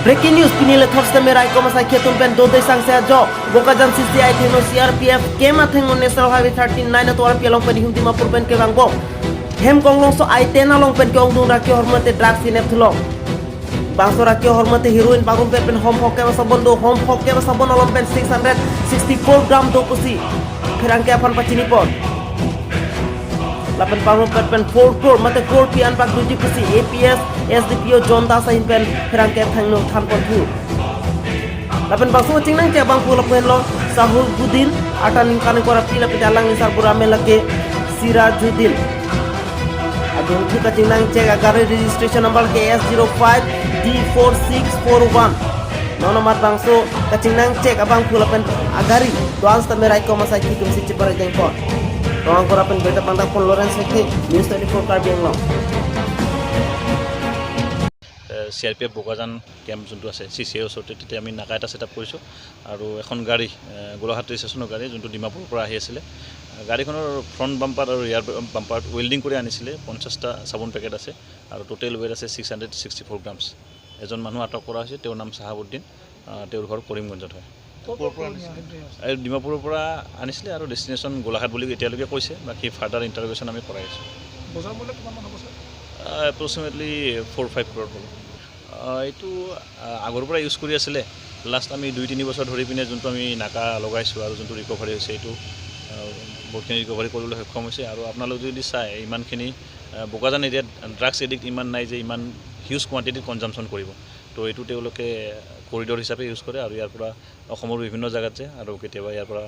Breaking news pinile thorste merai komasa khetun pen do de sangse jo bokajan CCI theno CRPF kema thengo national highway 39 to RPL long pen himdi ma purben ke bangbo hem konglong so ai tena long pen ke ongdung rakyo hormate drugs ine thulong bangso rakyo hormate heroin bagum pen hom hokke sabondo hom hokke sabon long pen 664 gram do pusi khirang ke aphan pachini pot lapan pangro pen 4 crore mate 4 pian pak duji pusi APS SDPO John Das in pen khirang ke thangno tham kon thu lapan bangso chingnang ke bang pula pen lo Sahul Budin atan kan kora pila pe dalang nisar burame lake Sirajuddin adun thika chingnang che agare registration number ke S05 D4641 nono mat bangso ka chingnang che abang pula pen agari doans ta merai ko masai ki tum si chipare jeng ko Rong kora pen beta panda pon Lawrence Hekti News 24 Karbi Anglong CRPF Bokajan camp যোনটো আছে CCA ওচৰতে তেতিয়া আমি নাকা এটা setup কৰিছোঁ আৰু এখন গাড়ী গোলাঘাট ষ্টেচনৰ গাড়ী যোনটো ডিমাপুৰৰ পৰা আহি আছিলে গাড়ীখনৰ ফ্ৰণ্ট বাম্পাৰ আৰু ৰিয়াৰ বাম্পাৰ ৱেল্ডিং কৰি আনিছিলে 50টা চাবোন পেকেট আছে আৰু টোটেল ৱেট আছে 664 গ্ৰামছ এজন মানুহ আটক কৰা হৈছে তেওঁৰ নাম সাহাবুদ্দিন তেওঁৰ ঘৰ কৰিমগঞ্জত হয় ডিমাপুৰৰ পৰা আনিছিলে আৰু ডেষ্টিনেশ্যন গোলাঘাট বুলি এতিয়ালৈকে কৈছে বাকী ফাৰ্ডাৰ ইণ্টাৰভিউশ্যন আমি কৰাই আছোঁ বজাৰ মূল্য কিমান মান হ'ব এপ্ৰক্সিমেটলি 4-5 crore হ'ব এইটো আগৰ পৰা ইউজ কৰি আছিলে লাষ্ট আমি 2-3 বছৰ ধৰি পিনে যোনটো আমি নাকা লগাইছোঁ আৰু যোনটো ৰিকভাৰী হৈছে এইটো বহুতখিনি ৰিকভাৰী কৰিবলৈ সক্ষম হৈছে আৰু আপোনালোকে যদি চাই ইমানখিনি বোকাজান এৰিয়াত ড্ৰাগছ এডিক্ট ইমান নাই যে ইমান হিউজ কোৱান্টিটিত কনজামশ্যন কৰিব তো এইটো তেওঁলোকে কৰিডৰ হিচাপে ইউজ কৰে আৰু ইয়াৰ পৰা অসমৰ বিভিন্ন জেগাত যায় আৰু কেতিয়াবা ইয়াৰ পৰা